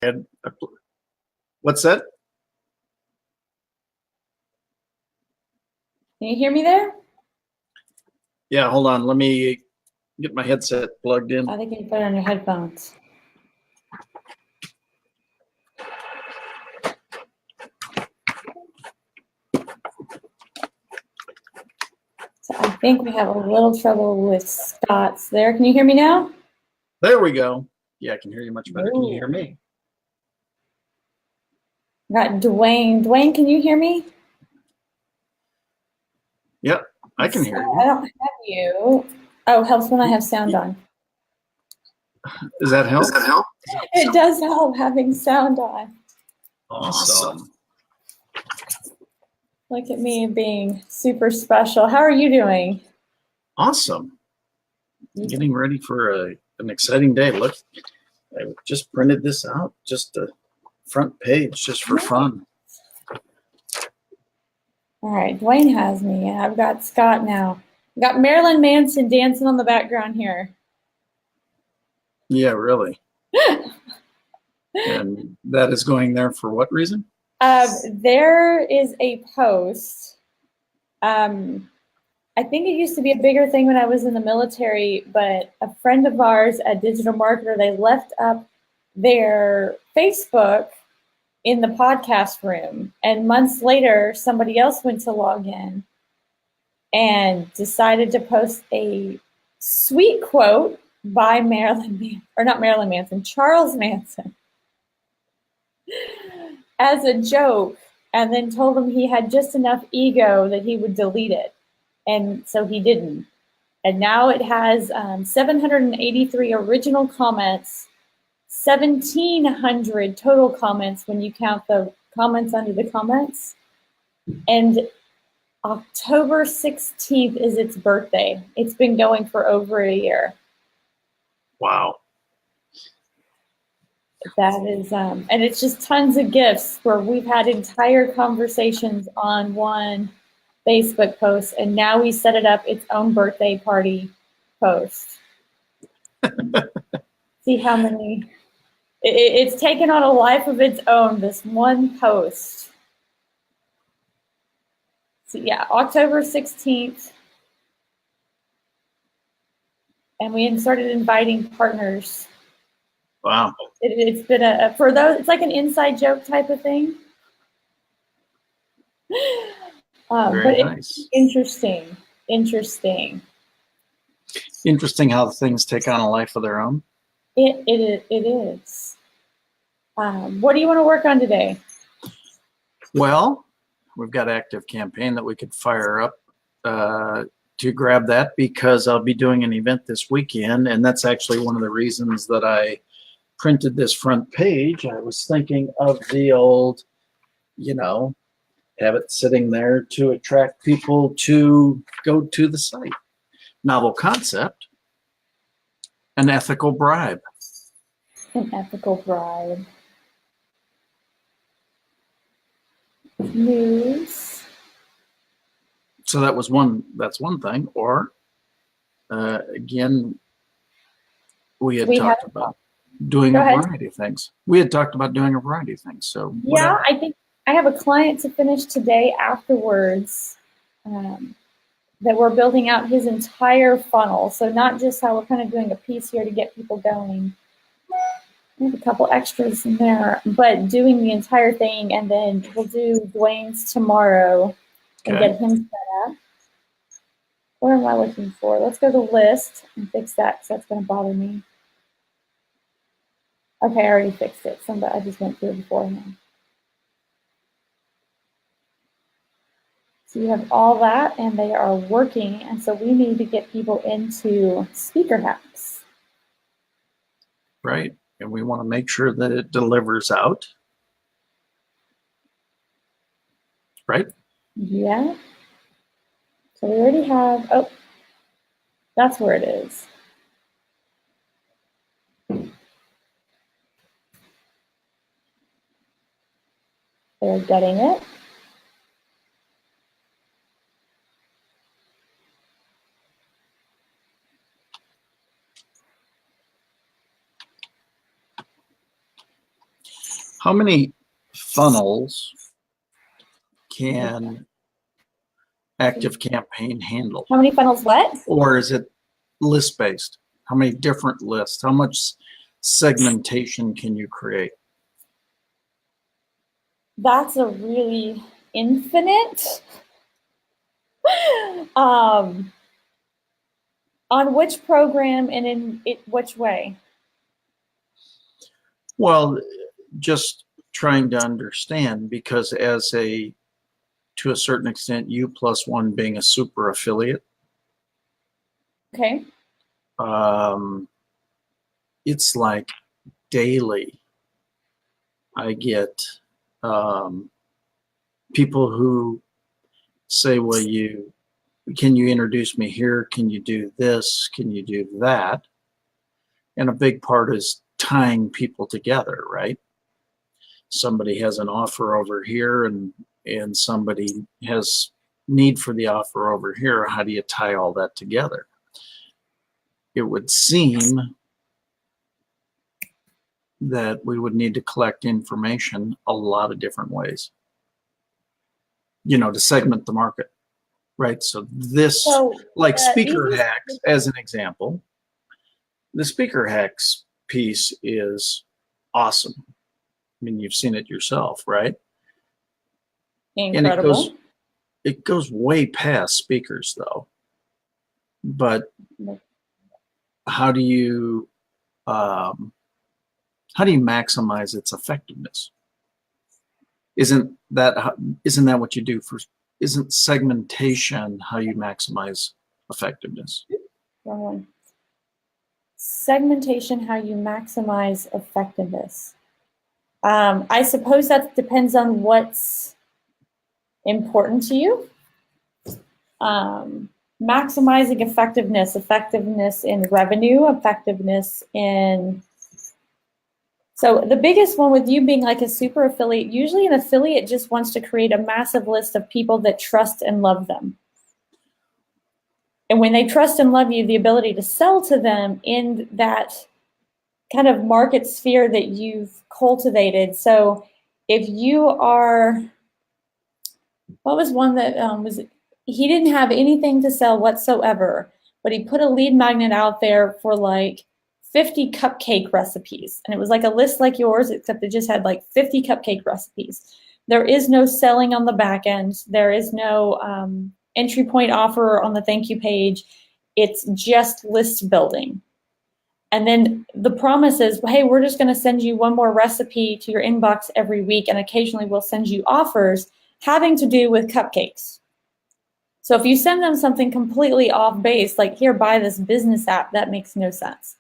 And what's that? Can you hear me there? Yeah, hold on. Let me get my headset plugged in. I think you can put it on your headphones. So I think we have a little trouble with Scott's there. Can you hear me now? There we go. Yeah, I can hear you much better. Can you hear me? Got Dwayne. Dwayne, can you hear me? Yep, I can hear you. I don't have you. Oh, helps when I have sound on. Does that help? It does help having sound on. Awesome. Look at me being super special. How are you doing? Awesome. Getting ready for an exciting day. Look, I just printed this out, just a front page, just for fun. All right, Dwayne has me, and I've got Scott now. I've got Marilyn Manson dancing on the background here. Yeah, really. And that is going there for what reason? There is a post. I think it used to be a bigger thing when I was in the military, but a friend of ours, a digital marketer, they left up their Facebook in the podcast room. And months later, somebody else went to log in and decided to post a sweet quote by Charles Manson, as a joke, and then told him he had just enough ego that he would delete it. And so he didn't. And now it has 783 original comments, 1,700 total comments when you count the comments under the comments. And October 16th is its birthday. It's been going for over a year. Wow. That is, and it's just tons of gifts where we've had entire conversations on one Facebook post, and now we set it up its own birthday party post. See how many, it's taken on a life of its own, this one post. So yeah, October 16th. And we started inviting partners. Wow. It's been for those, it's like an inside joke type of thing. Very nice. It's interesting. Interesting how things take on a life of their own. It is. What do you want to work on today? Well, we've got ActiveCampaign that we could fire up to grab that, because I'll be doing an event this weekend, and that's actually one of the reasons that I printed this front page. I was thinking of the old, have it sitting there to attract people to go to the site. Novel concept, an ethical bribe. An ethical bribe. News. So that's one thing. Or again, we had talked about doing a variety of things. So yeah, I think I have a client to finish today afterwards, that we're building out his entire funnel. So not just how we're kind of doing a piece here to get people going. I have a couple extras in there, but doing the entire thing, and then we'll do Dwayne's tomorrow and get him set up. What am I looking for? Let's go to list and fix that, because that's going to bother me. Okay, I already fixed it. I just went through it beforehand. So you have all that, and they are working, and so we need to get people into speaker hacks. Right, and we want to make sure that it delivers out. Right? Yeah. So we already have, oh, that's where it is. They're getting it. How many funnels can ActiveCampaign handle? How many funnels what? Or is it list-based? How many different lists? How much segmentation can you create? That's a really infinite. On which program and in which way? Well, just trying to understand, because to a certain extent, U+1 being a super affiliate, Okay. it's like daily I get people who say, well, can you introduce me here? Can you do this? Can you do that? And a big part is tying people together, right? Somebody has an offer over here and somebody has need for the offer over here. How do you tie all that together? It would seem that we would need to collect information a lot of different ways, to segment the market, right? So like speaker hacks, as an example, the speaker hacks piece is awesome. I mean, you've seen it yourself, right? Incredible. And it goes way past speakers, though. But how do you maximize its effectiveness? Isn't that what you do for? Isn't segmentation how you maximize effectiveness? Wrong one. Segmentation, how you maximize effectiveness. I suppose that depends on what's important to you. Maximizing effectiveness in revenue, effectiveness in... So the biggest one with you being like a super affiliate, usually an affiliate just wants to create a massive list of people that trust and love them. And when they trust and love you, the ability to sell to them in that kind of market sphere that you've cultivated. So if you are, what was one that he didn't have anything to sell whatsoever, but he put a lead magnet out there for like 50 cupcake recipes. And it was like a list like yours, except it just had like 50 cupcake recipes. There is no selling on the back end. There is no entry point offer on the thank you page. It's just list building. And then the promise is, hey, we're just going to send you one more recipe to your inbox every week, and occasionally we'll send you offers having to do with cupcakes. So if you send them something completely off base, like here, buy this business app, that makes no sense.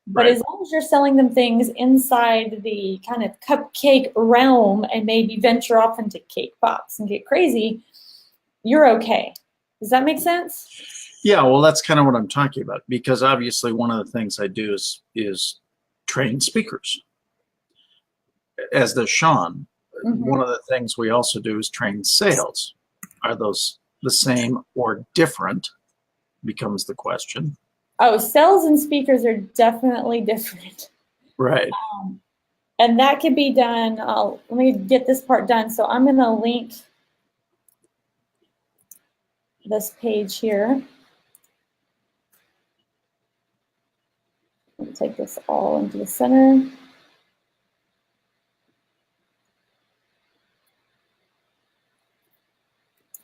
But as long as you're selling them things inside the kind of cupcake realm and maybe venture off into cake pops and get crazy, you're okay. Does that make sense? Yeah, well, that's kind of what I'm talking about, because obviously one of the things I do is train speakers, as does Sean. Mm-hmm. One of the things we also do is train sales. Are those the same or different, becomes the question. Oh, sales and speakers are definitely different. Right. And that can be done. Let me get this part done. So I'm going to link this page here. Let me take this all into the center.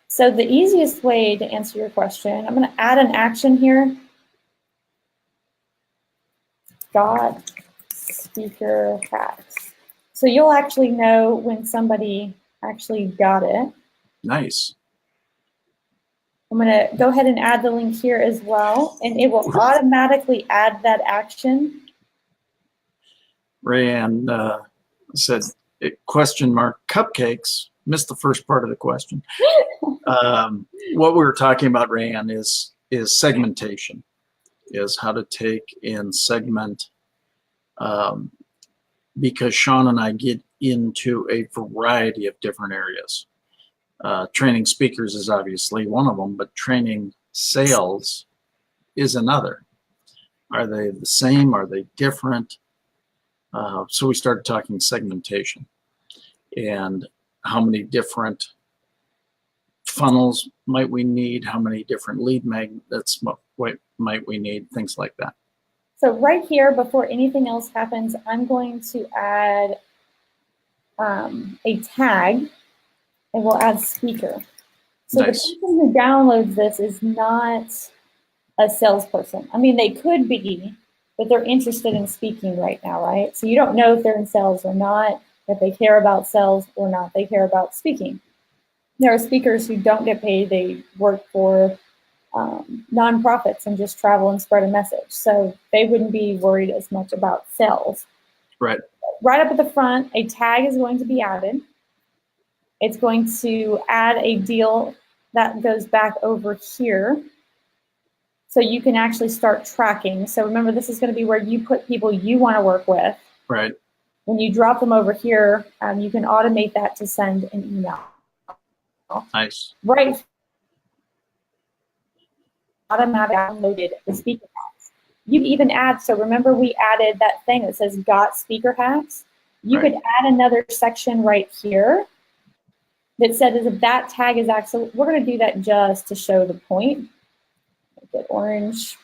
So the easiest way to answer your question, I'm going to add an action here. Got speaker hacks. So you'll actually know when somebody actually got it. Nice. I'm going to go ahead and add the link here as well, and it will automatically add that action. Rayanne said, cupcakes. Missed the first part of the question. What we were talking about, Rayanne, is segmentation, is how to take and segment, because Sean and I get into a variety of different areas. Training speakers is obviously one of them, but training sales is another. Are they the same? Are they different? So we started talking segmentation. and how many different funnels might we need, how many different lead magnets might we need, things like that. So right here, before anything else happens, I'm going to add a tag, and we'll add speaker. So Nice. the person who downloads this is not a salesperson. I mean, they could be, but they're interested in speaking right now, right? So you don't know if they're in sales or not, if they care about sales or not. They care about speaking. There are speakers who don't get paid. They work for nonprofits and just travel and spread a message. So they wouldn't be worried as much about sales. Right. Right up at the front, a tag is going to be added. It's going to add a deal that goes back over here. So you can actually start tracking. So remember, this is going to be where you put people you want to work with. Right. When you drop them over here, you can automate that to send an email. Nice. Right. Automatic downloaded the speaker hacks. You even add, so remember we added that thing that says got speaker hacks? You Right. could add another section right here that says if that tag is actually, we're going to do that just to show the point. Make it orange.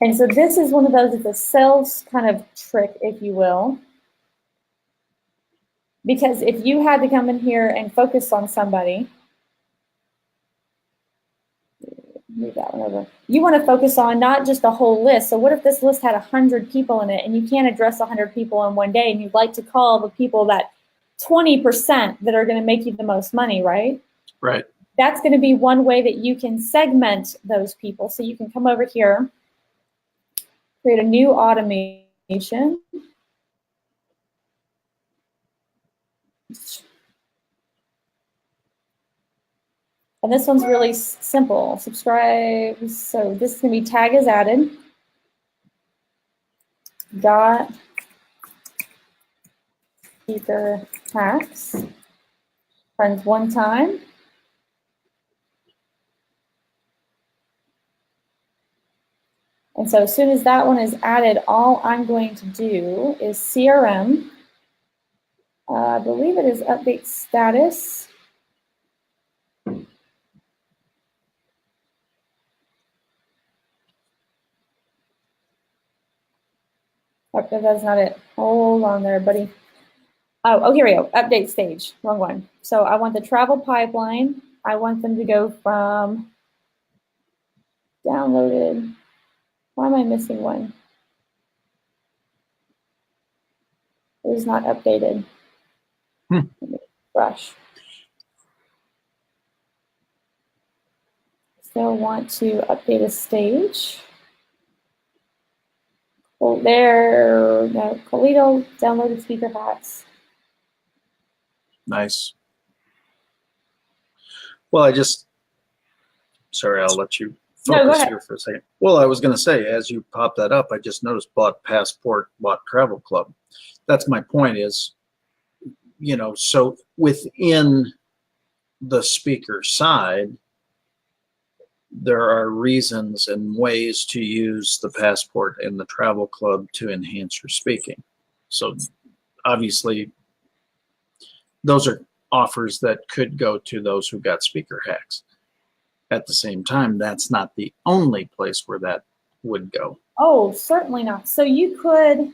And so this is one of those, it's a sales kind of trick, if you will. Because if you had to come in here and focus on somebody, move that one over. You want to focus on not just a whole list. So what if this list had 100 people in it and you can't address 100 people in one day and you'd like to call the people that 20% that are going to make you the most money, right? Right. That's going to be one way that you can segment those people. So you can come over here, create a new automation. And this one's really simple. Subscribe. So this is going to be tag is added. Got speaker hacks. Runs one time. And so as soon as that one is added, all I'm going to do is CRM. I believe it is update status. Oh, that's not it. Hold on there, buddy. Oh, here we go. Update stage. Wrong one. So I want the travel pipeline. I want them to go from downloaded. Why am I missing one? It is not updated. Brush. Still want to update a stage. Well, there, no, Colito downloaded speaker hacks. Nice. Well, sorry, I'll let you focus here for a second. Well, I was going to say, as you pop that up, I just noticed bought passport, bought travel club. That's my point is, you know, so within the speaker side, there are reasons and ways to use the passport and the travel club to enhance your speaking. So obviously, those are offers that could go to those who got speaker hacks. At the same time, that's not the only place where that would go. Oh, certainly not. So you could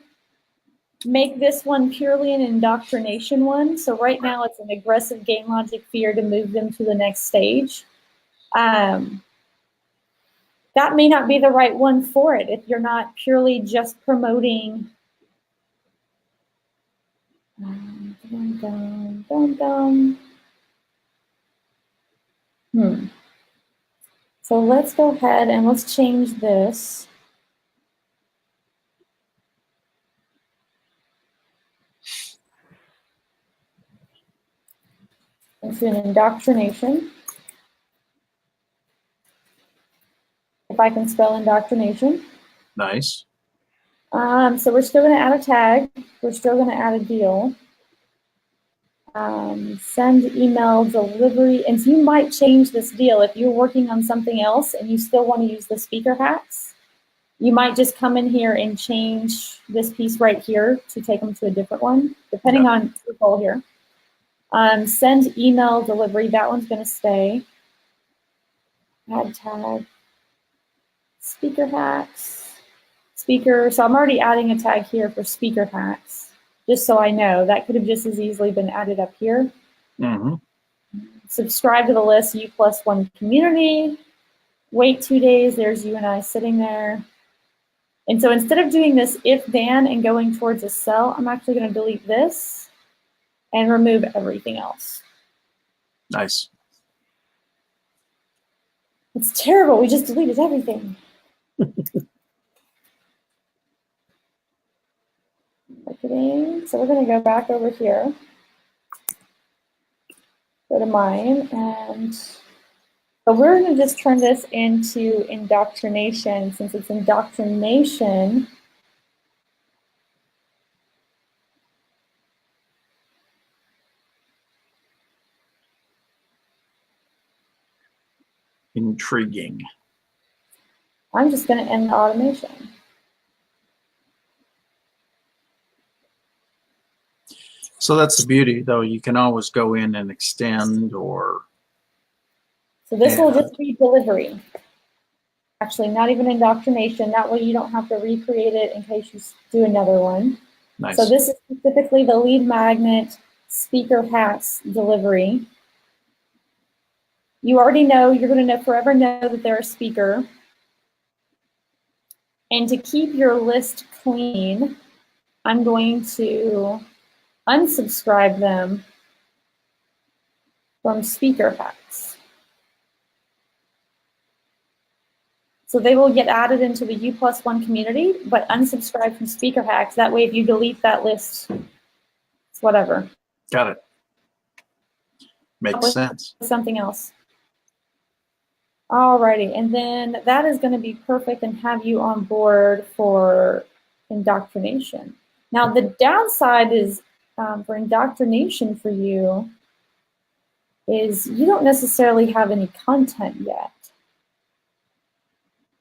make this one purely an indoctrination one. So right now it's an aggressive gain logic fear to move them to the next stage. That may not be the right one for it if you're not purely just promoting. So let's go ahead and let's change this. Into an indoctrination. If I can spell indoctrination. Nice. So we're still going to add a tag. We're still going to add a deal. Send email delivery. And so you might change this deal if you're working on something else and you still want to use the speaker hacks. You might just come in here and change this piece right here to take them to a different one, depending on your goal here. Send email delivery, that one's going to stay. Add tag. Speaker hacks. Speaker, so I'm already adding a tag here for speaker hacks, just so I know. That could have just as easily been added up here. Mm-hmm. Subscribe to the list, U+1 community. Wait 2 days, there's you and I sitting there. And so instead of doing this if then and going towards a cell, I'm actually going to delete this and remove everything else. Nice. It's terrible. We just deleted everything. Marketing. So we're going to go back over here. Go to mine, and but we're going to just turn this into indoctrination. Since it's indoctrination, Intriguing. I'm just going to end the automation. So that's the beauty, though. You can always go in and extend or... So this will just be delivery. Actually, not even indoctrination. That way you don't have to recreate it in case you do another one. Nice. So this is specifically the lead magnet speaker hacks delivery. You already know, you're going to forever know that they're a speaker. And to keep your list clean, I'm going to unsubscribe them from speaker hacks. So they will get added into the U+1 community, but unsubscribe from speaker hacks. That way, if you delete that list, it's whatever. Got it. Makes sense. Something else. Alrighty, and then that is going to be perfect and have you on board for indoctrination. Now, the downside is for indoctrination for you is you don't necessarily have any content yet.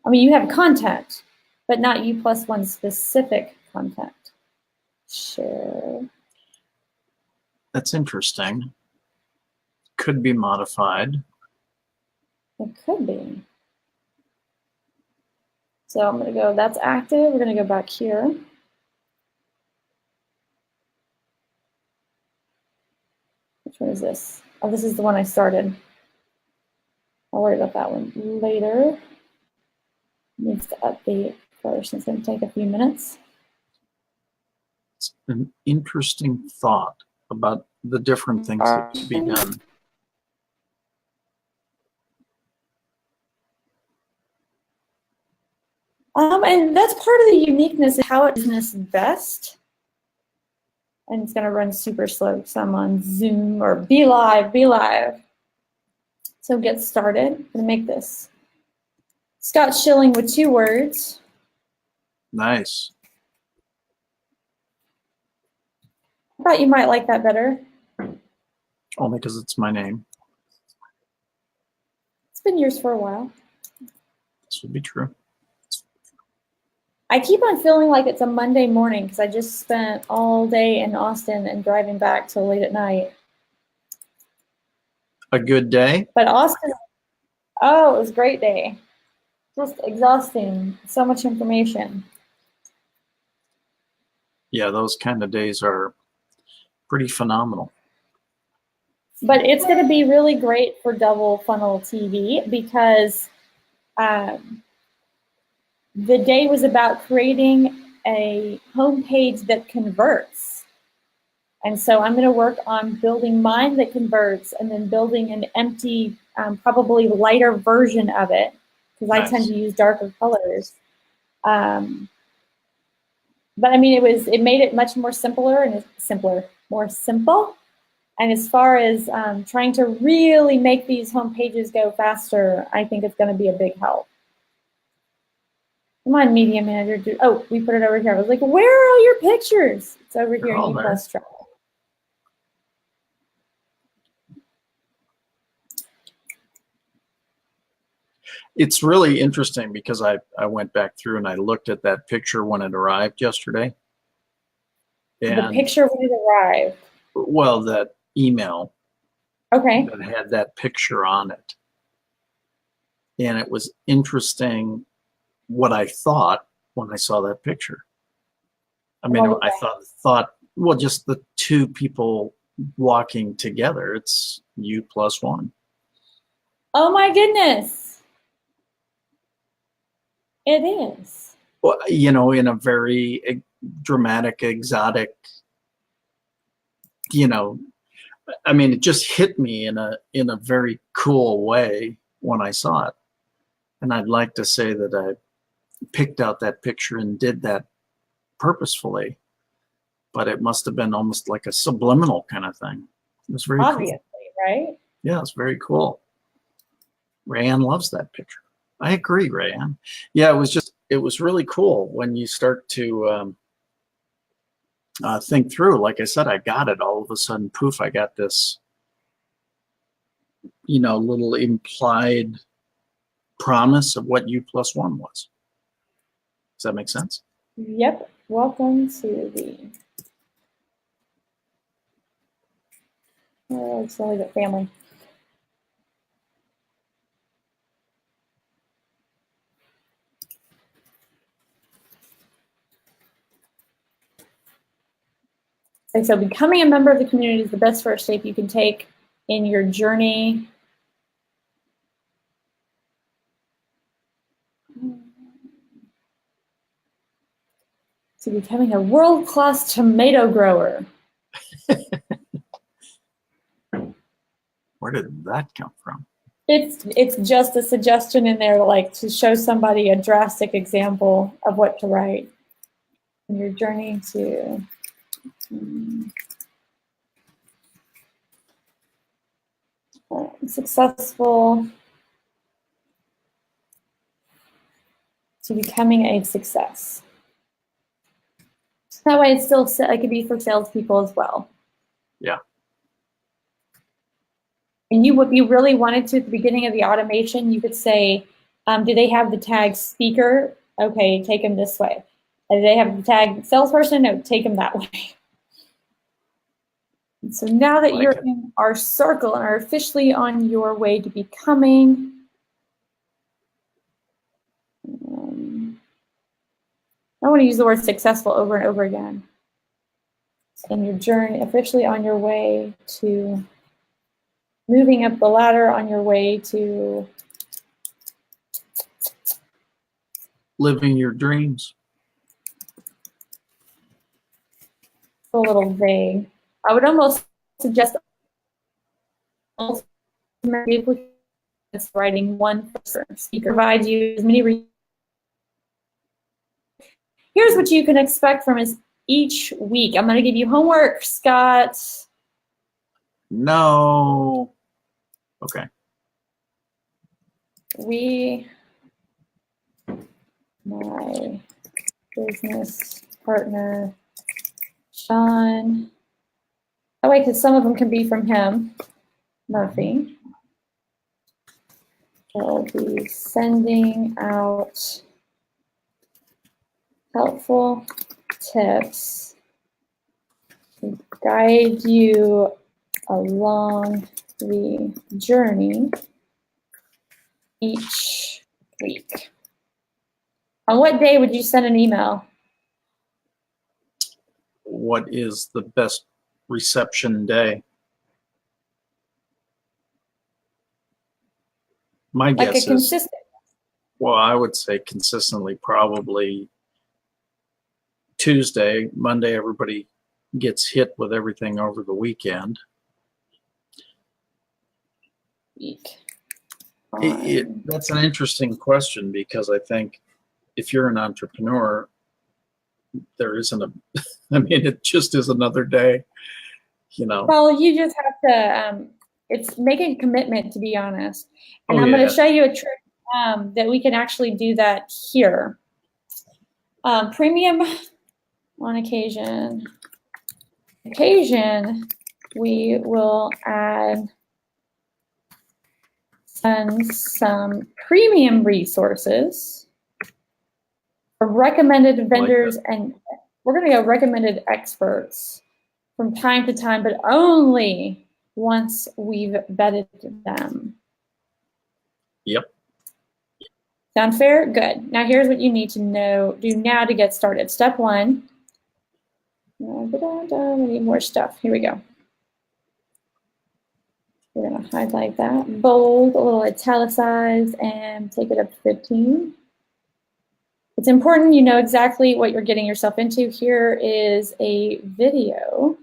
I mean, you have content, but not U+1 specific content. Share. That's interesting. Could be modified. It could be. So I'm going to go, that's active. We're going to go back here. Which one is this? Oh, this is the one I started. I'll worry about that one later. Needs to update first. It's going to take a few minutes. It's an interesting thought about the different things that could be done. And that's part of the uniqueness of how it business best. And it's going to run super slow because I'm on Zoom or Be Live, Be Live. So get started. I'm going to make this Scott Schilling with 2 words. Nice. I thought you might like that better. Only because it's my name. It's been yours for a while. This would be true. I keep on feeling like it's a Monday morning because I just spent all day in Austin and driving back till late at night. A good day? But Austin, oh, it was a great day. Just exhausting. So much information. Yeah, those kind of days are pretty phenomenal. But it's going to be really great for double funnel TV because the day was about creating a homepage that converts. And so I'm going to work on building mine that converts and then building an empty, probably lighter version of it because I tend to use darker colors. But I mean, it made it much more more simple. And as far as trying to really make these home pages go faster, I think it's going to be a big help. Come on, Media Manager. Oh, we put it over here. I was like, where are all your pictures? It's over here in U+ Track. It's really interesting because I went back through and I looked at that picture when it arrived yesterday. The And picture when it arrived. well, that email Okay. that had that picture on it. And it was interesting what I thought when I saw that picture. I mean, What was I that? thought, well, just the two people walking together. It's you plus one. Oh my goodness. It is. Well, you know, in a very dramatic, exotic, you know, I mean, it just hit me in a very cool way when I saw it. And I'd like to say that I picked out that picture and did that purposefully, but it must have been almost like a subliminal kind of thing. It was very Obviously, cool. right? Yeah, it's very cool. Rayanne loves that picture. I agree, Rayanne. Yeah, it was really cool when you start to think through. Like I said, I got it. All of a sudden, poof, I got this, you know, little implied promise of what U plus one was. Does that make sense? Yep. Welcome to the it's only the family. And so becoming a member of the community is the best first step you can take in your journey to becoming a world-class tomato grower. Where did that come from? It's just a suggestion in there, like to show somebody a drastic example of what to write in your journey to successful to becoming a success. That way, it's still it could be for salespeople as well. Yeah. And you, if you really wanted to, at the beginning of the automation, you could say, do they have the tag speaker? Okay, take them this way. Do they have the tag salesperson? No, take them that way. And so now that you're in our circle and are officially on your way to becoming I want to use the word successful over and over again. In your journey, officially on your way to moving up the ladder, on your way to Living your dreams. a little vague. I would almost suggest writing one speaker provides you as many. Here's what you can expect from us each week. I'm going to give you homework, Scott. No. Okay. My business partner, Sean. Oh, wait, because some of them can be from him, Murphy. I'll be sending out helpful tips to guide you along the journey each week. On what day would you send an email? What is the best reception day? My Like guess a consistent. Well, I would say consistently probably Tuesday. Monday, everybody gets hit with everything over the weekend. Week. That's an interesting question because I think if you're an entrepreneur, there isn't I mean, it just is another day, you know. Well, you just have to, it's making a commitment, to be honest. And I'm going to show you a trick that we can actually do that here. Premium on occasion. We will add and some premium resources for recommended vendors, and we're going to go recommended experts from time to time, but only once we've vetted them. Yep. Sound fair? Good. Now here's what you need to do now to get started. Step 1. We need more stuff. Here we go. We're going to highlight that, bold, a little italicize, and take it up to 15. It's important you know exactly what you're getting yourself into. Here is a video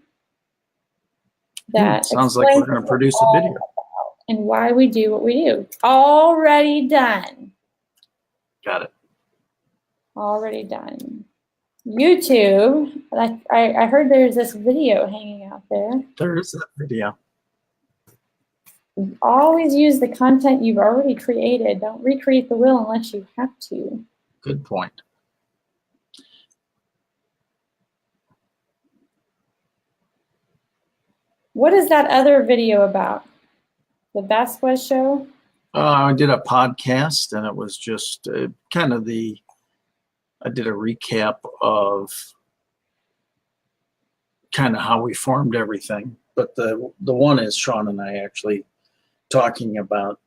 that sounds like we're going to produce a video. And why we do what we do. Already done. Got it. Already done. YouTube, I heard there's this video hanging out there. There is that video. Always use the content you've already created. Don't recreate the wheel unless you have to. Good point. What is that other video about? The Vasquez show? I did a podcast, and it was just kind of I did a recap of kind of how we formed everything. But the one is Sean and I actually talking about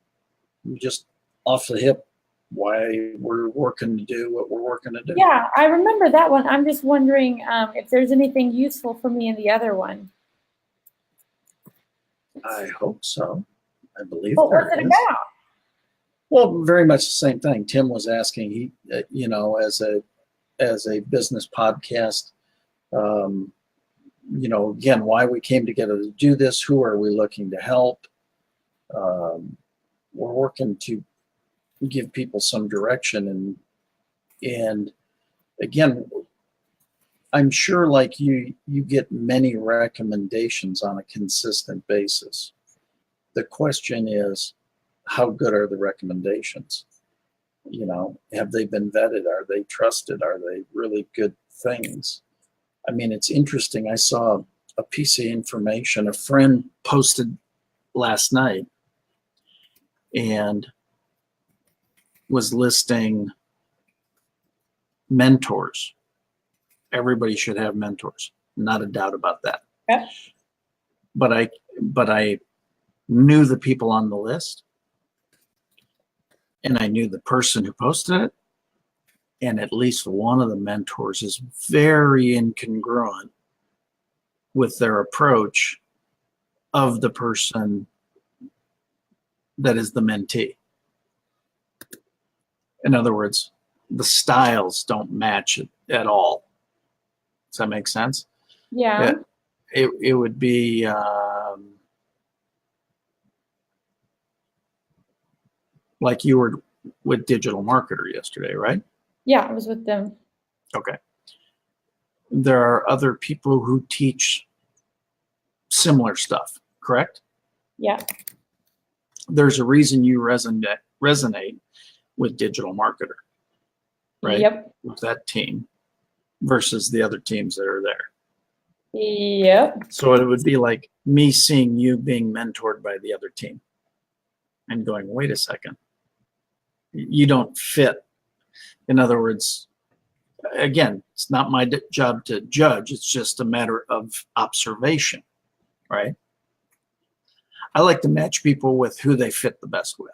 just off the hip why we're working to do what we're working to do. Yeah, I remember that one. I'm just wondering if there's anything useful for me in the other one. I hope so. I believe What there was it is. about? Well, very much the same thing. Tim was asking, he, as a business podcast, again, why we came together to do this, who are we looking to help? We're working to give people some direction, and again, I'm sure like you get many recommendations on a consistent basis. The question is, how good are the recommendations? Have they been vetted? Are they trusted? Are they really good things? I mean, it's interesting. I saw a piece of information a friend posted last night and was listing mentors. Everybody should have mentors. Not a doubt about that. Yeah. But I knew the people on the list, and I knew the person who posted it, and at least one of the mentors is very incongruent with their approach of the person that is the mentee. In other words, the styles don't match it at all. Does that make sense? Yeah. It would be like you were with Digital Marketer yesterday, right? Yeah, I was with them. Okay. There are other people who teach similar stuff, correct? Yeah. There's a reason you resonate with Digital Marketer, right? Yep. With that team versus the other teams that are there. Yep. So it would be like me seeing you being mentored by the other team and going, wait a second, you don't fit. In other words, again, it's not my job to judge. It's just a matter of observation, right? I like to match people with who they fit the best with,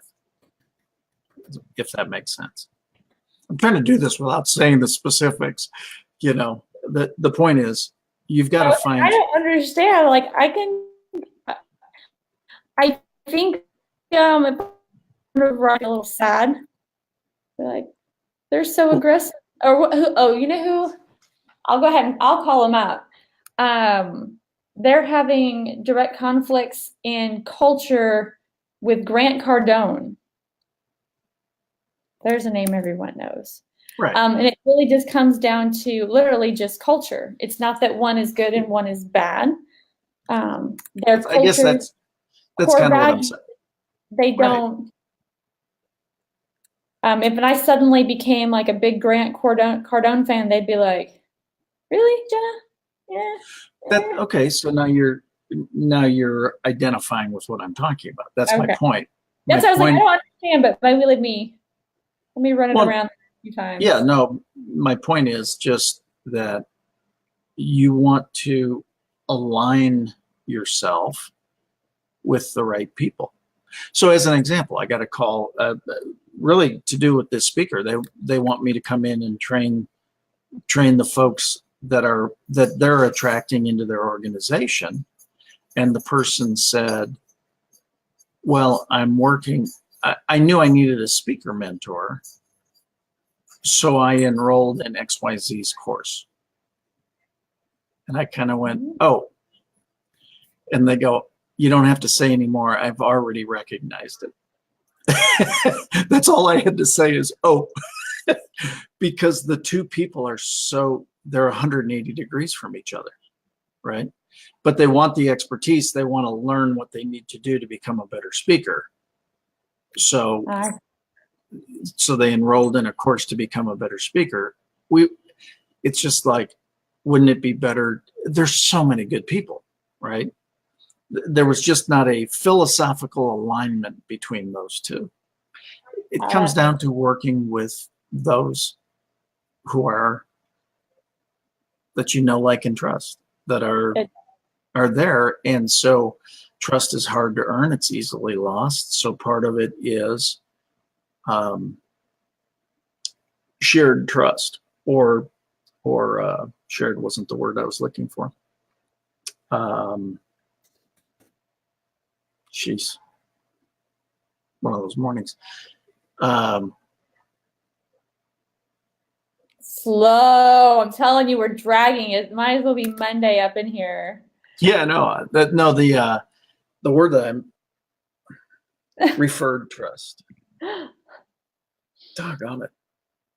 if that makes sense. I'm trying to do this without saying the specifics. The point is, you've got to find. I don't understand. Like, I think if I'm a little sad, like, they're so aggressive. Or you know who? I'll go ahead and I'll call them out. They're having direct conflicts in culture with Grant Cardone. There's a name everyone knows. Right. And it really just comes down to literally just culture. It's not that one is good and one is bad. Their I guess that's kind of what I'm saying. They don't. If I suddenly became like a big Grant Cardone fan, they'd be like, "Really, Jenna? Yeah." Okay, so now you're identifying with what I'm talking about. That's my point. That's my what I was like, I point, don't understand, but maybe let me run it well, around a few times. yeah, no, my point is just that you want to align yourself with the right people. So as an example, I got a call really to do with this speaker. They want me to come in and train the folks that they're attracting into their organization. And the person said, well, I'm working, I knew I needed a speaker mentor, so I enrolled in XYZ's course. And I kind of went, oh. And they go, you don't have to say anymore. I've already recognized it. That's all I had to say is, oh, because the two people are they're 180 degrees from each other, right? But they want the expertise. They want to learn what they need to do to become a better speaker. So they enrolled in a course to become a better speaker. It's just like, wouldn't it be better? There's so many good people, right? There was just not a philosophical alignment between those two. It comes down to working with those who are, that you know, like, and trust, that are there. And so trust is hard to earn. It's easily lost. So part of it is shared trust, or shared wasn't the word I was looking for. Jeez, one of those mornings. Slow. I'm telling you, we're dragging it. Might as well be Monday up in here. Yeah, no, the word that I'm referred trust. Doggone it.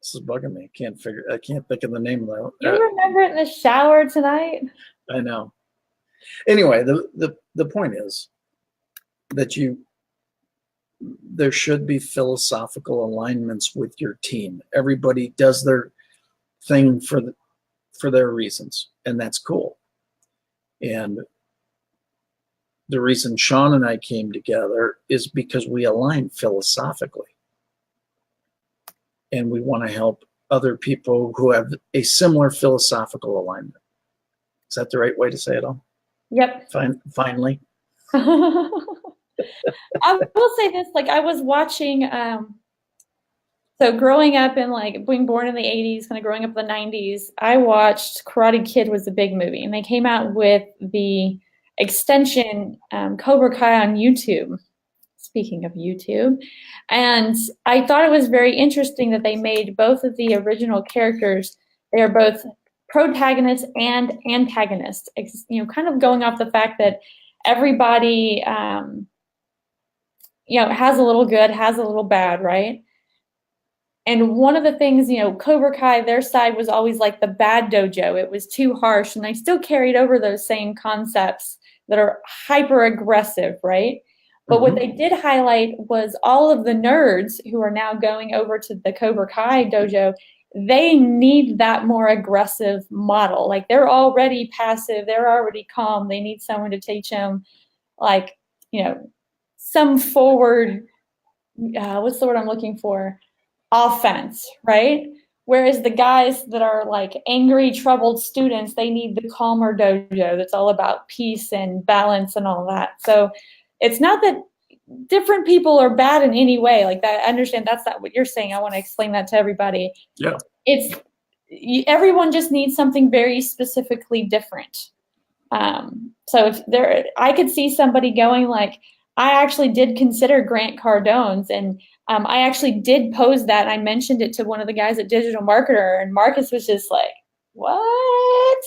This is bugging me. I can't think of the name of that. You remember it in the shower tonight? I know. Anyway, the point is that there should be philosophical alignments with your team. Everybody does their thing for their reasons, and that's cool. And the reason Sean and I came together is because we align philosophically, and we want to help other people who have a similar philosophical alignment. Is that the right way to say it all? Yep. Finally. I will say this, like, I was watching, so growing up in, like, being born in the 80s, kind of growing up in the 90s, I watched Karate Kid was the big movie, and they came out with the extension Cobra Kai on YouTube. Speaking of YouTube, and I thought it was very interesting that they made both of the original characters, they are both protagonists and antagonists, kind of going off the fact that everybody, has a little good, has a little bad, right? And one of the things, Cobra Kai, their side was always like the bad dojo. It was too harsh, and they still carried over those same concepts that are hyper aggressive, right? But what they did highlight was all of the nerds who are now going over to the Cobra Kai dojo, they need that more aggressive model. Like, they're already passive, they're already calm. They need someone to teach them, like, some forward, what's the word I'm looking for? Offense, right? Whereas the guys that are like angry, troubled students, they need the calmer dojo that's all about peace and balance and all that. So it's not that different people are bad in any way. Like, that, I understand that's not what you're saying. I want to explain that to everybody. Yeah. Everyone just needs something very specifically different. So I could see somebody going like, I actually did consider Grant Cardone's, and I actually did pose that. And I mentioned it to one of the guys at Digital Marketer, and Marcus was just like, what?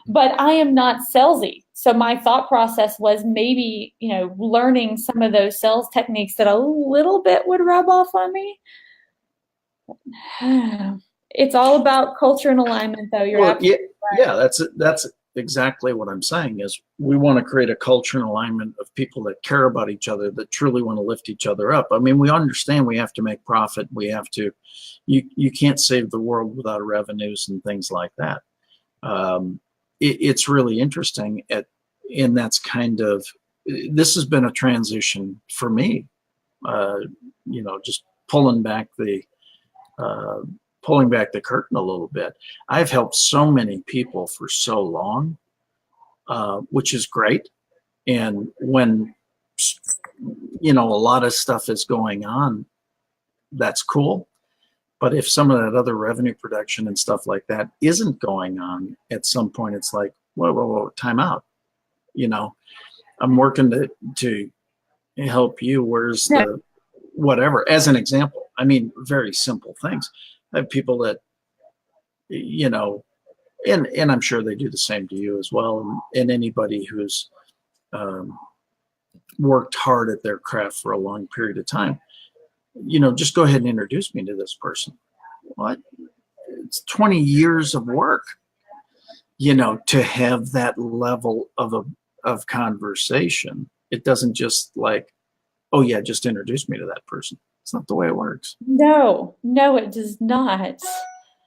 But I am not salesy. So my thought process was maybe, learning some of those sales techniques that a little bit would rub off on me. It's all about culture and alignment, though. You're absolutely right. Yeah, that's exactly what I'm saying, is we want to create a culture and alignment of people that care about each other, that truly want to lift each other up. I mean, we understand we have to make profit. We have to, you can't save the world without revenues and things like that. It's really interesting and that's kind of, this has been a transition for me just pulling back the curtain a little bit. I've helped so many people for so long, which is great. And when, a lot of stuff is going on, that's cool. But if some of that other revenue production and stuff like that isn't going on, at some point it's like, whoa, time out. I'm working to help you. Where's the whatever? As an example, I mean, very simple things. I have people that, and I'm sure they do the same to you as well. And anybody who's worked hard at their craft for a long period of time, just go ahead and introduce me to this person. What? It's 20 years of work, to have that level of conversation. It doesn't just like, oh yeah, just introduce me to that person. It's not the way it works. No, it does not.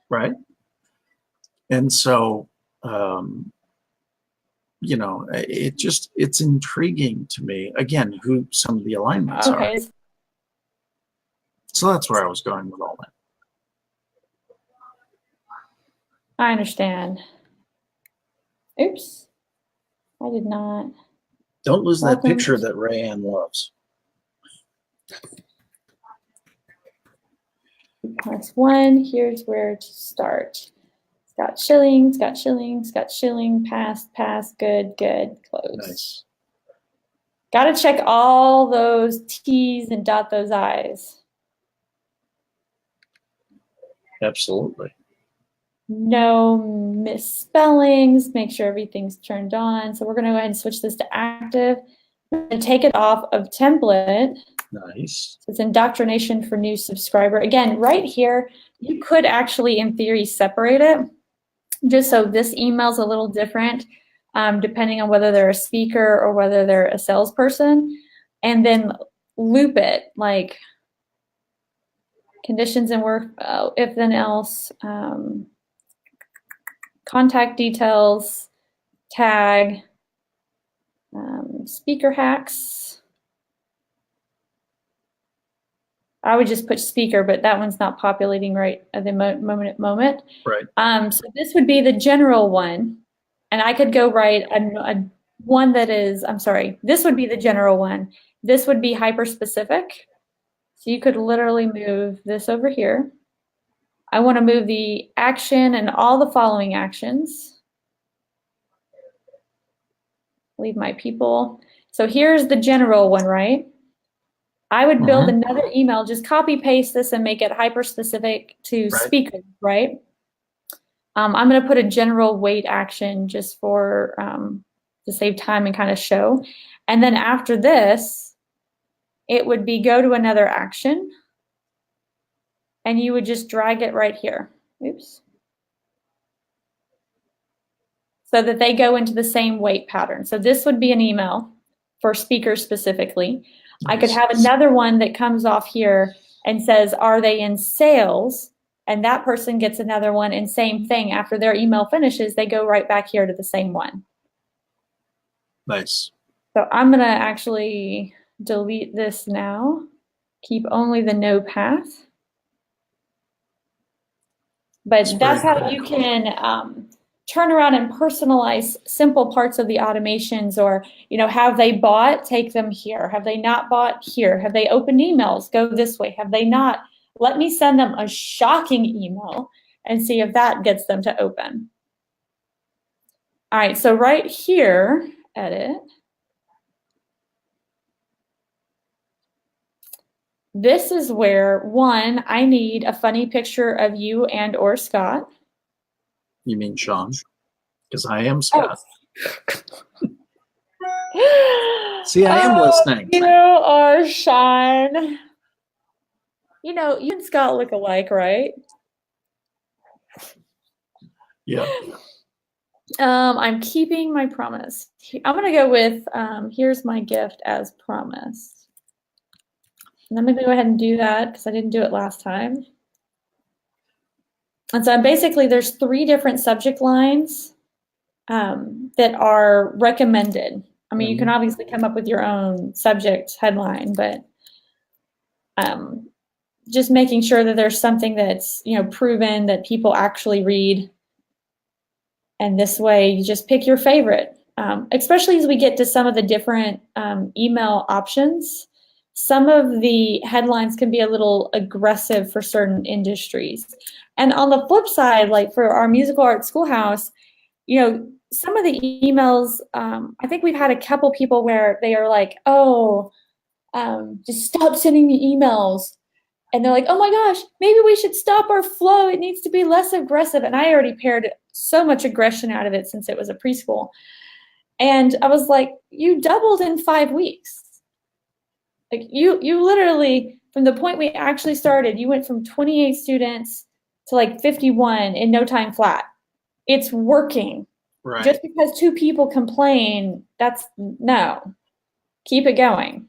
Right. And so, it's intriguing to me, again, who some of the alignments are. So that's where I was going with all that. I understand. Oops. I did not. Don't lose that picture that Rayanne loves. Plus 1, here's where to start. Scott Schilling, pass, good, close. Nice. Got to check all those T's and dot those I's. Absolutely. No misspellings, make sure everything's turned on. So we're going to go ahead and switch this to active and take it off of template. Nice. So it's indoctrination for new subscriber. Again, right here, you could actually, in theory, separate it just so this email's a little different depending on whether they're a speaker or whether they're a salesperson, and then loop it like conditions and work, if then else, contact details, tag, speaker hacks. I would just put speaker, but that one's not populating right at the moment. Right. So this would be the general one. And I could go write a one that is, I'm sorry, this would be the general one. This would be hyper specific. So you could literally move this over here. I want to move the action and all the following actions. Leave my people. So here's the general one, right? I would build another email, just copy paste this and make it hyper specific to speakers, right? I'm going to put a general wait action just for to save time and kind of show. And then after this, it would be go to another action. And you would just drag it right here. Oops. So that they go into the same wait pattern. So this would be an email for speakers specifically. Nice. I could have another one that comes off here and says, are they in sales? And that person gets another one, and same thing. After their email finishes, they go right back here to the same one. Nice. So I'm going to actually delete this now. Keep only the no path. But that's how you can turn around and personalize simple parts of the automations, or, have they bought? Take them here. Have they not bought? Here. Have they opened emails? Go this way. Have they not? Let me send them a shocking email and see if that gets them to open. All right, so right here, edit. This is where, one, I need a funny picture of you and or Scott. You mean Sean? Because I am Scott. Oh. See, I am listening. You are Sean. You and Scott look alike, right? Yeah. I'm keeping my promise. I'm going to go with here's my gift as promised. And I'm going to go ahead and do that because I didn't do it last time. And so basically there's 3 different subject lines that are recommended. I mean, you can obviously come up with your own subject headline, but just making sure that there's something that's, proven that people actually read. And this way you just pick your favorite, especially as we get to some of the different email options. Some of the headlines can be a little aggressive for certain industries. And on the flip side, like for our musical arts schoolhouse, some of the emails, I think we've had a couple people where they are like, oh, just stop sending me emails. And they're like, oh my gosh, maybe we should stop our flow. It needs to be less aggressive. And I already paired so much aggression out of it since it was a preschool. And I was like, you doubled in 5 weeks. Like you literally, from the point we actually started, you went from 28 students to like 51 in no time flat. It's working. Right. Just because 2 people complain, no. Keep it going.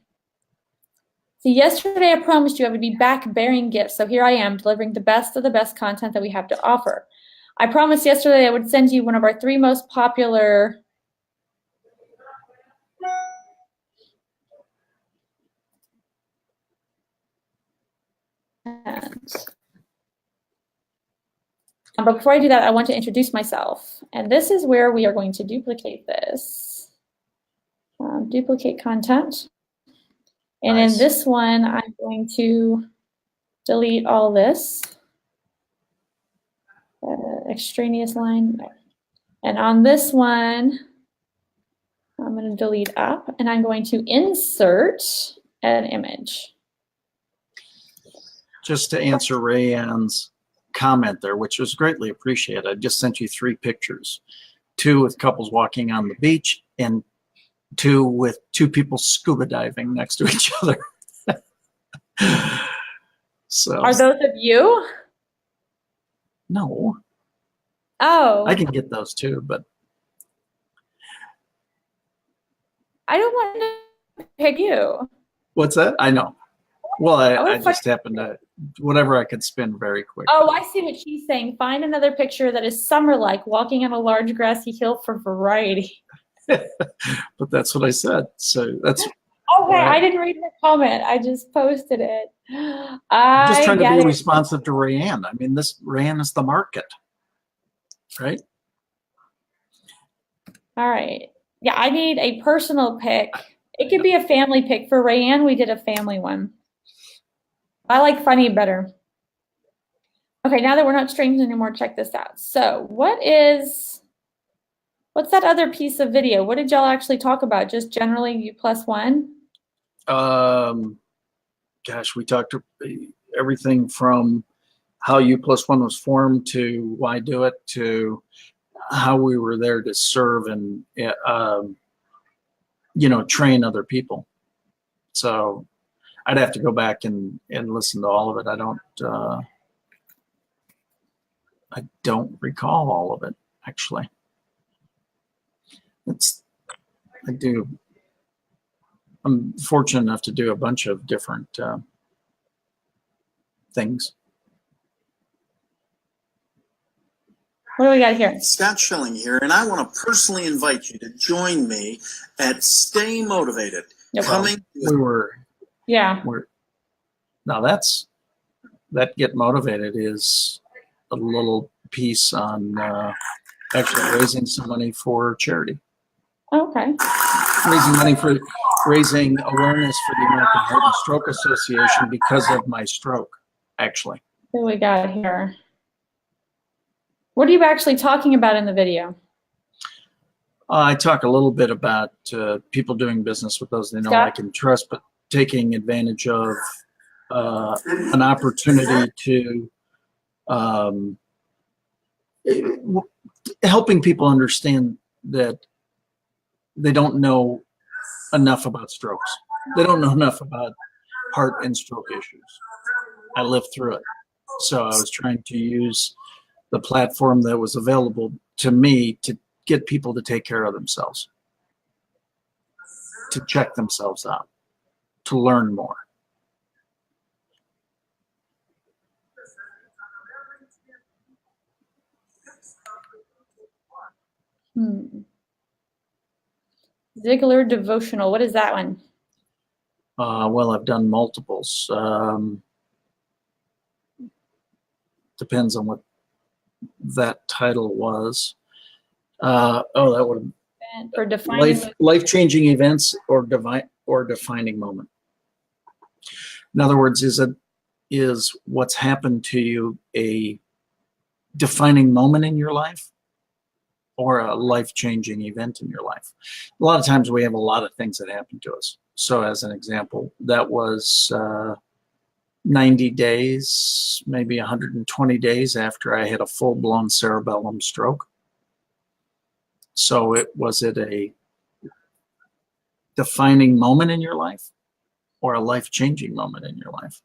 So yesterday I promised you I would be back bearing gifts. So here I am delivering the best of the best content that we have to offer. I promised yesterday I would send you one of our 3 most popular but before I do that, I want to introduce myself. And this is where we are going to duplicate this. Duplicate content. And nice. In this one, I'm going to delete all this. Extraneous line. And on this one, I'm going to delete up, and I'm going to insert an image. Just to answer Rayanne's comment there, which was greatly appreciated, I just sent you 3 pictures. 2 with couples walking on the beach, and 2 with 2 people scuba diving next to each other. So are those of you? No. Oh. I can get those too, but I don't want to pick you. What's that? I know. Well, I just happened to, whatever I could spin very quick. Oh, I see what she's saying. Find another picture that is summer-like, walking on a large grassy hill for variety. But that's what I said. So that's okay. I didn't read the comment. I just posted it. I'm just trying to be responsive to Rayanne. I mean, Rayanne is the market, right? All right. Yeah, I need a personal pick. It could be a family pick. For Rayanne, we did a family one. I like funny better. Okay, now that we're not strangers anymore, check this out. So what's that other piece of video? What did y'all actually talk about? Just generally U+1? Gosh, we talked everything from how U+1 was formed to why do it to how we were there to serve and train other people. So I'd have to go back and listen to all of it. I don't recall all of it, actually. I'm fortunate enough to do a bunch of different things. What do we got here? Scott Schilling here, and I want to personally invite you to join me at Stay Motivated. Now that Get Motivated is a little piece on actually raising some money for charity. Okay. Raising awareness for the American Heart and Stroke Association because of my stroke, actually. What do we got here? What are you actually talking about in the video? I talk a little bit about people doing business with those they know I can trust, but taking advantage of an opportunity to helping people understand that they don't know enough about strokes. They don't know enough about heart and stroke issues. I lived through it. So I was trying to use the platform that was available to me to get people to take care of themselves, to check themselves out, to learn more. Ziegler devotional. What is that one? Well, I've done multiples. Depends on what that title was. That would For defining life-changing events or defining moment. In other words, is what's happened to you a defining moment in your life or a life-changing event in your life? A lot of times we have a lot of things that happen to us. So as an example, that was 90 days, maybe 120 days after I had a full-blown cerebellum stroke. So was it a defining moment in your life or a life-changing moment in your life?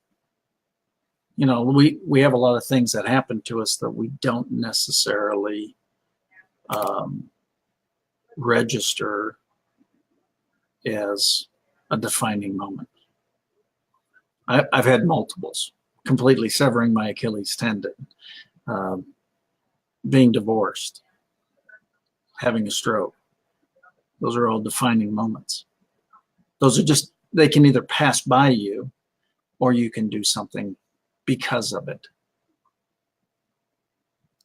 You know, we have a lot of things that happen to us that we don't necessarily register as a defining moment. I've had multiples: completely severing my Achilles tendon, being divorced, having a stroke. Those are all defining moments. Those are just, they can either pass by you or you can do something because of it.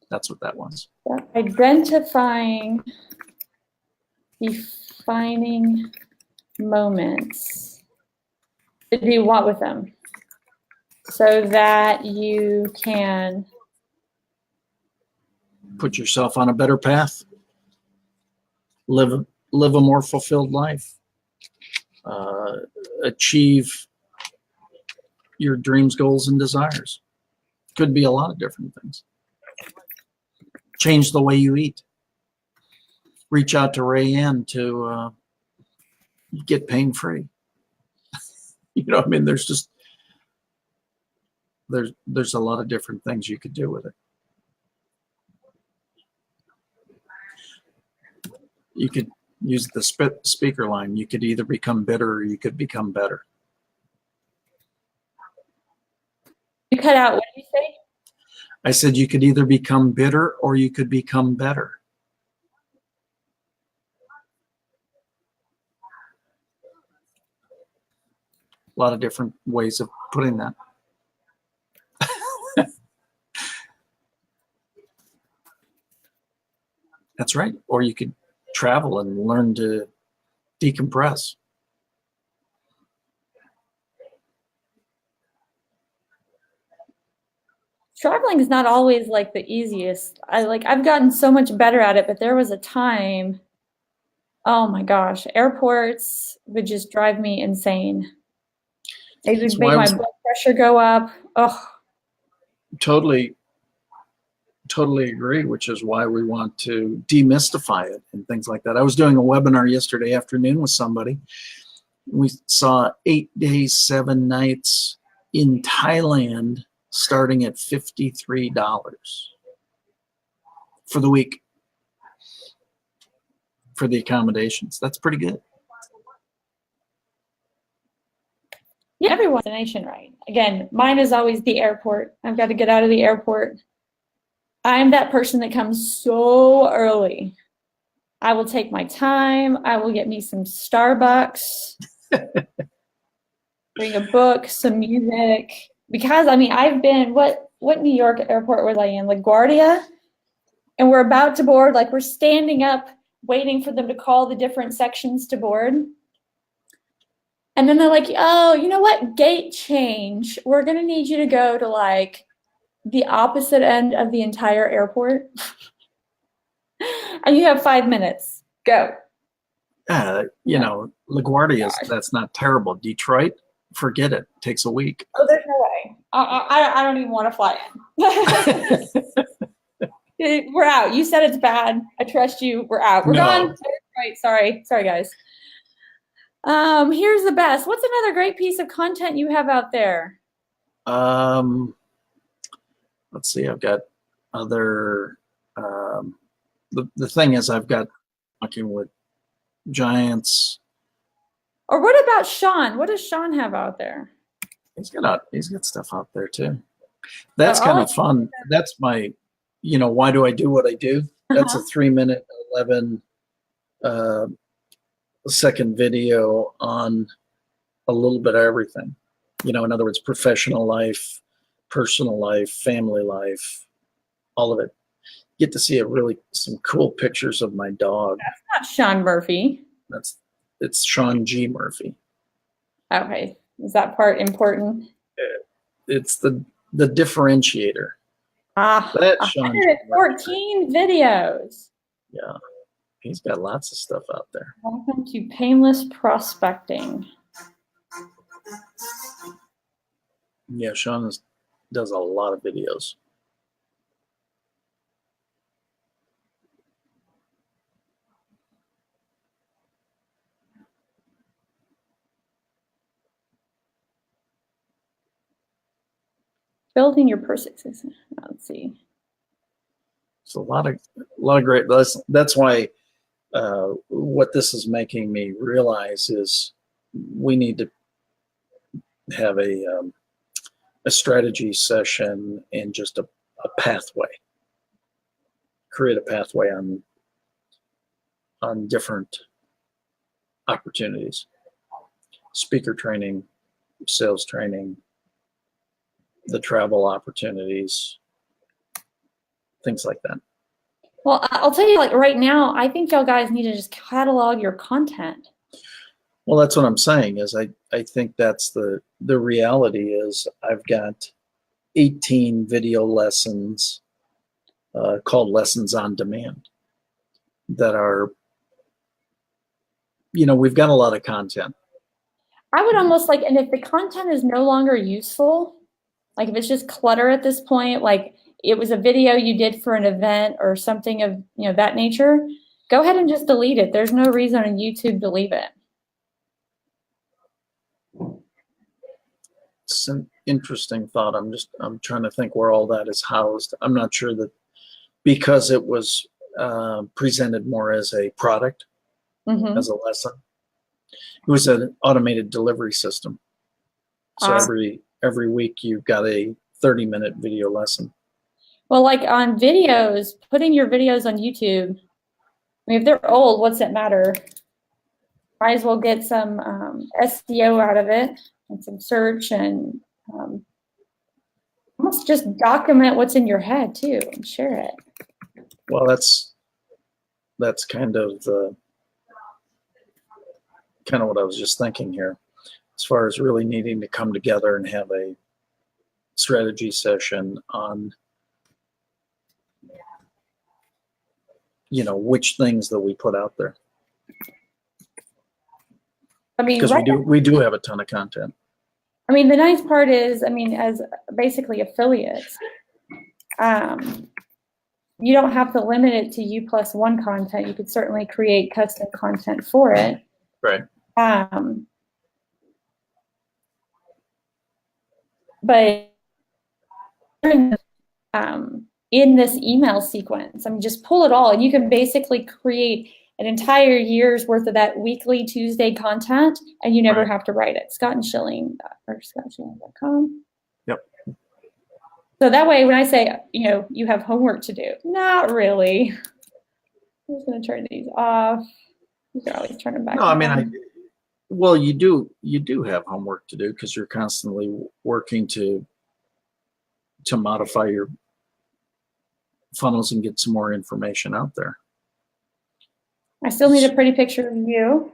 That's what that was. identifying defining moments. To do what with them? So that you can Put yourself on a better path. Live a more fulfilled life. Achieve your dreams, goals, and desires. Could be a lot of different things. Change the way you eat. Reach out to Rayanne to get pain-free. You know, I mean, there's a lot of different things you could do with it. You could use the speaker line. You could either become bitter or you could become better. you cut out. What did you say? I said you could either become bitter or you could become better. A lot of different ways of putting that. That's right. Or you could travel and learn to decompress. Traveling is not always like the easiest. I've gotten so much better at it, but there was a time, oh my gosh, airports would just drive me insane. They would make my blood pressure go up. Oh, totally agree, which is why we want to demystify it and things like that. I was doing a webinar yesterday afternoon with somebody. We saw 8 days, 7 nights in Thailand starting at $53 for the week for the accommodations. That's pretty good. yeah, everyone's destination, right? Again, mine is always the airport. I've got to get out of the airport. I'm that person that comes so early. I will take my time. I will get me some Starbucks, bring a book, some music. Because, I mean, I've been, what New York airport was I in? LaGuardia? And we're about to board, like we're standing up, waiting for them to call the different sections to board. And then they're like, oh, you know what? Gate change. We're going to need you to go to like the opposite end of the entire airport. And you have 5 minutes. Go. You know, LaGuardia, that's not terrible. Detroit, forget it. Takes a week. Oh, there's no way. I don't even want to fly in. We're out. You said it's bad. I trust you. We're out. We're gone. Right. Sorry, guys. Here's the best. What's another great piece of content you have out there? Let's see. I've got other. The thing is, I've got talking with giants. Or what about Sean? What does Sean have out there? He's got stuff out there too. That's kind of fun. That's my, you know, why do I do what I do? That's a 3-minute, 11 second video on a little bit of everything. You know, in other words, professional life, personal life, family life, all of it. Get to see some cool pictures of my dog. Not Sean Murphy. It's Sean G. Murphy. Okay, is that part important? It's the differentiator. That's Sean G. 114 videos. Yeah, he's got lots of stuff out there. Welcome to Painless Prospecting. Yeah, Sean does a lot of videos. Building your person. Let's see. It's a lot of great. That's why what this is making me realize is we need to have a strategy session and just a pathway. Create a pathway on different opportunities. Speaker training, sales training, the travel opportunities, things like that. Well, I'll tell you, like right now, I think y'all guys need to just catalog your content. Well, that's what I'm saying is I think that's the reality is I've got 18 video lessons called Lessons on Demand that are, you know, we've got a lot of content. I would almost like, and if the content is no longer useful, like if it's just clutter at this point, like it was a video you did for an event or something of, you know, that nature, go ahead and just delete it. There's no reason on YouTube to leave it. It's an interesting thought. I'm trying to think where all that is housed. I'm not sure that because it was presented more as a product, as a lesson. It was an automated delivery system. So every week you've got a 30-minute video lesson. Well, like on videos, putting your videos on YouTube, I mean, if they're old, what's it matter? Might as well get some SEO out of it and some search and almost just document what's in your head too and share it. Well, that's kind of what I was just thinking here, as far as really needing to come together and have a strategy session on, you know, which things that we put out there. I mean, because we do have a ton of content. I mean, the nice part is, I mean, as basically affiliates, you don't have to limit it to U+1 content. You could certainly create custom content for it. Right. But in this email sequence, I mean, just pull it all, and you can basically create an entire year's worth of that weekly Tuesday content, and you never have to write it. scottandschilling.com. Yep. So that way, when I say, you know, you have homework to do, not really. I'm just going to turn these off. You can always turn them back. No, I mean, well, you do have homework to do because you're constantly working to modify your funnels and get some more information out there. I still need a pretty picture of you.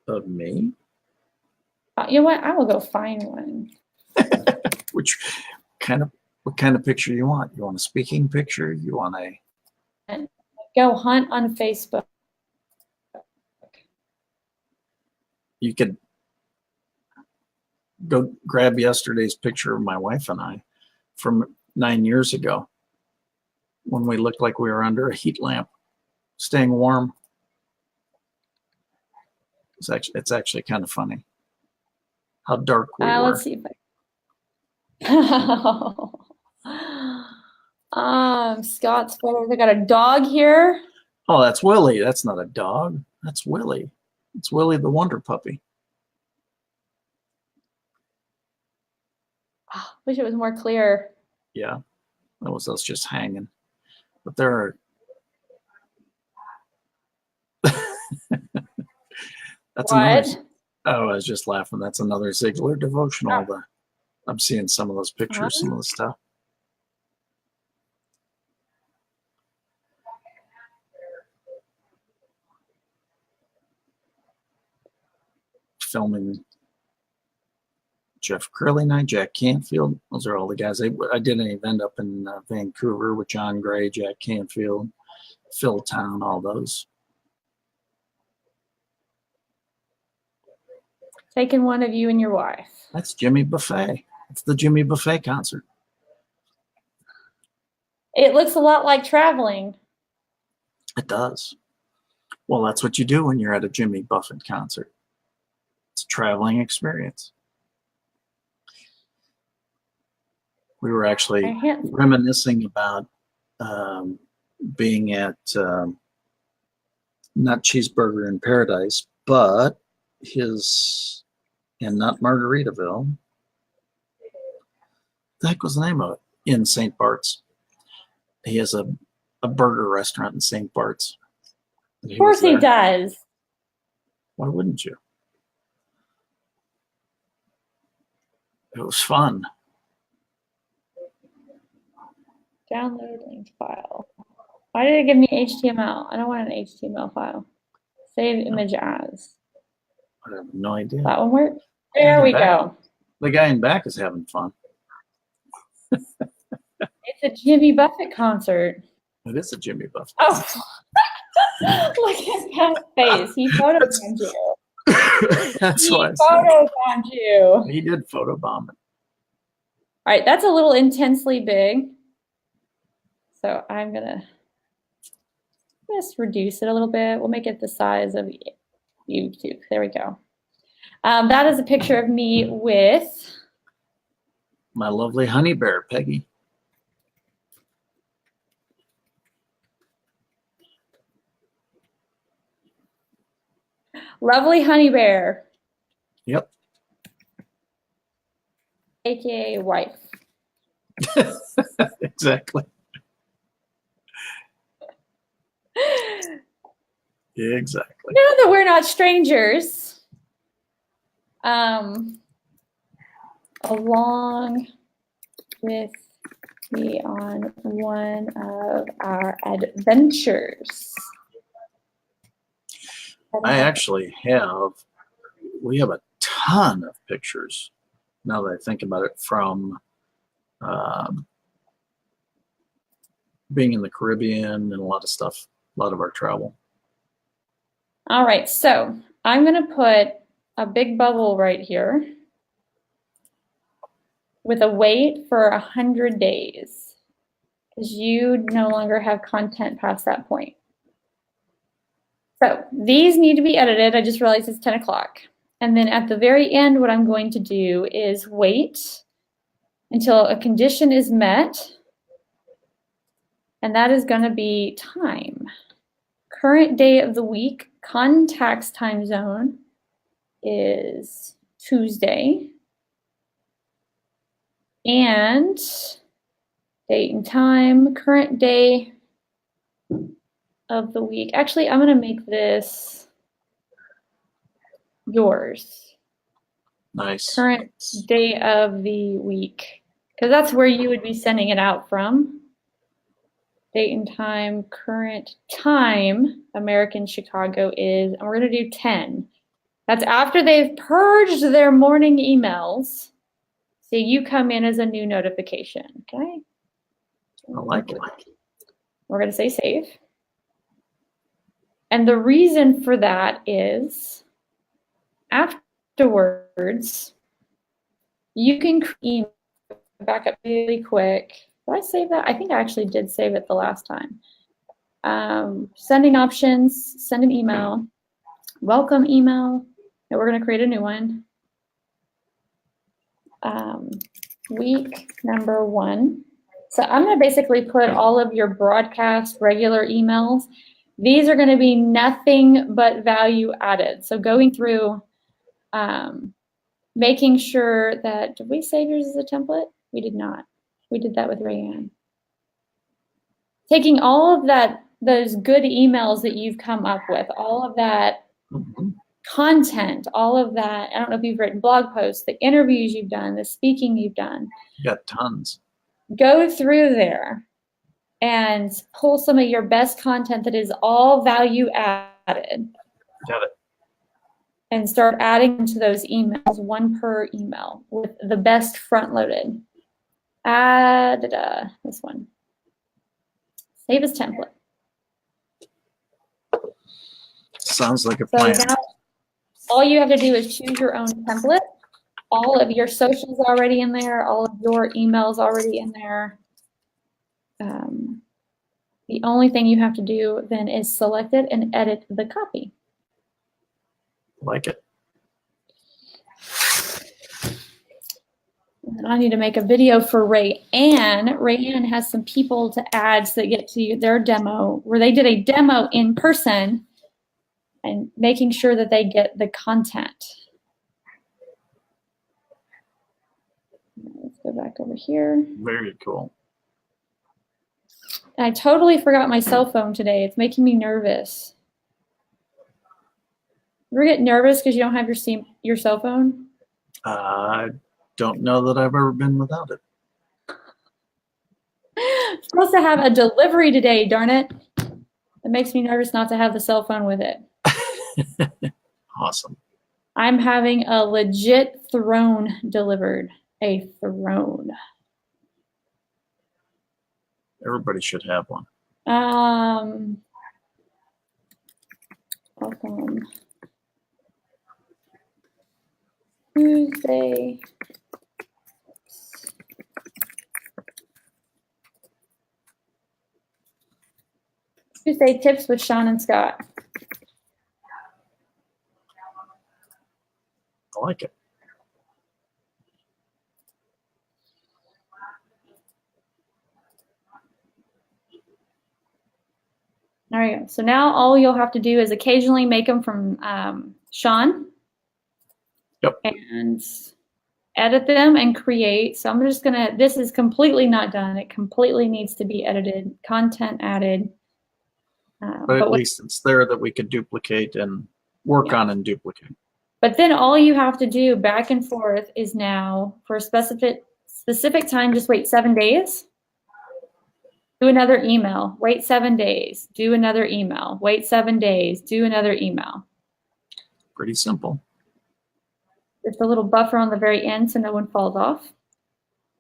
Of me? You know what? I will go find one. What kind of picture you want? You want a speaking picture? You want a... And go hunt on Facebook. You could go grab yesterday's picture of my wife and I from 9 years ago when we looked like we were under a heat lamp, staying warm. It's actually kind of funny how dark we were. Let's see if I... Scott's photos. I got a dog here. Oh, that's Willie. That's not a dog. That's Willie. It's Willie the Wonder Puppy. Oh, wish it was more clear. Yeah, that was us just hanging. But there are... That's what? a noise. Oh, I was just laughing. That's another Ziegler devotional. I'm seeing some of those pictures, some of the stuff. Filming Jeff Curley and I, Jack Canfield. Those are all the guys. I did an event up in Vancouver with John Gray, Jack Canfield, Phil Town, all those. Taking one of you and your wife. That's Jimmy Buffet. It's the Jimmy Buffet concert. It looks a lot like traveling. It does. Well, that's what you do when you're at a Jimmy Buffett concert. It's a traveling experience. We were actually reminiscing about being at not Cheeseburger in Paradise, but and not Margaritaville. The heck was the name of it? In St. Bart's. He has a burger restaurant in St. Bart's. Of course he does. Why wouldn't you? It was fun. Download linked file. Why did it give me HTML? I don't want an HTML file. Save image as. I have no idea. That one work? There we go. The guy in back is having fun. It's a Jimmy Buffett concert. It is a Jimmy Buffett. Oh, look at that face. He photobombed you. That's why he photobombed you. He did photobomb it. All right, that's a little intensely big. So I'm gonna just reduce it a little bit. We'll make it the size of YouTube. There we go. That is a picture of me with my lovely honey bear, Peggy. Lovely honey bear. Yep. AKA wife. Exactly. Exactly. Now that we're not strangers, along with me on one of our adventures. We have a ton of pictures, now that I think about it, from being in the Caribbean and a lot of stuff, a lot of our travel. All right, so I'm going to put a big bubble right here with a wait for 100 days because you no longer have content past that point. So these need to be edited. I just realized it's 10 o'clock. And then at the very end, what I'm going to do is wait until a condition is met. And that is going to be time. Current day of the week, contacts time zone is Tuesday. And date and time, current day of the week. Actually, I'm going to make this yours. Nice. Current day of the week. Because that's where you would be sending it out from. Date and time, current time, American Chicago is, and we're going to do 10. That's after they've purged their morning emails. So you come in as a new notification, okay? I like it. We're going to say save. And the reason for that is afterwards, you can email back up really quick. Did I save that? I think I actually did save it the last time. Sending options, send an email, welcome email, and we're going to create a new one. Week number 1. So I'm going to basically put all of your broadcast regular emails. These are going to be nothing but value added. So going through, making sure that, did we save yours as a template? We did not. We did that with Rayanne. Taking all of that, those good emails that you've come up with, all of that content, all of that. I don't know if you've written blog posts, the interviews you've done, the speaking you've done. You got tons. Go through there and pull some of your best content that is all value added. Got it. And start adding to those emails, one per email, with the best front loaded. Add this one. Save as template. Sounds like a So plan. now all you have to do is choose your own template. All of your socials already in there, all of your emails already in there. The only thing you have to do then is select it and edit the copy. Like it. And I need to make a video for Rayanne. Rayanne has some people to add so they get to their demo, where they did a demo in person and making sure that they get the content. Let's go back over here. Very cool. I totally forgot my cell phone today. It's making me nervous. You ever get nervous because you don't have your cell phone? I don't know that I've ever been without it. I'm supposed to have a delivery today, darn it. It makes me nervous not to have the cell phone with it. Awesome. I'm having a legit throne delivered. A throne. Everybody should have one. Welcome. Tuesday. Tuesday tips with Sean and Scott. I like it. There you go. So now all you'll have to do is occasionally make them from Sean. Yep. And edit them and create. So I'm just gonna, this is completely not done. It completely needs to be edited, content added. But at least it's there that we could duplicate and work on and duplicate. But then all you have to do back and forth is now for a specific time, just wait 7 days. Do another email, wait 7 days, do another email, wait 7 days, do another email. Pretty simple. There's a little buffer on the very end so no one falls off.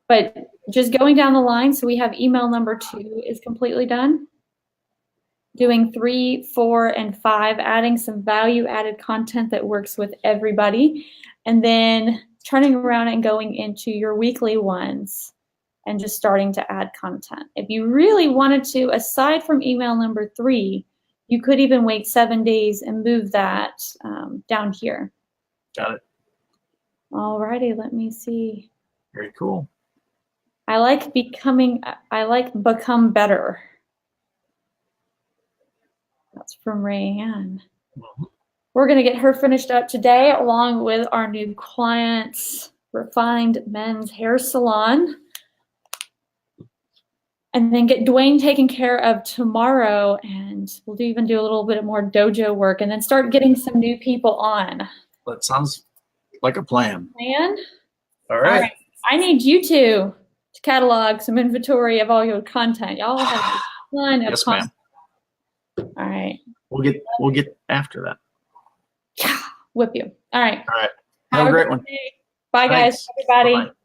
But just going down the line, so we have email number 2 is completely done. Doing 3, 4, and 5, adding some value added content that works with everybody. And then turning around and going into your weekly ones and just starting to add content. If you really wanted to, aside from email number 3, you could even wait 7 days and move that down here. Got it. Alrighty, let me see. Very cool. I like become better. That's from Rayanne. Mhm. We're gonna get her finished up today along with our new clients, Refined Men's Hair Salon. And then get Dwayne taken care of tomorrow, and we'll even do a little bit more dojo work and then start getting some new people on. That sounds like a plan. Man? All right. I need you two to catalog some inventory of all your content. Y'all have a ton of Yes, content. ma'am. All right. We'll get after that. Whip you. All right. All right. Have a great one. day. Bye, Thanks. guys. Everybody. Bye-bye.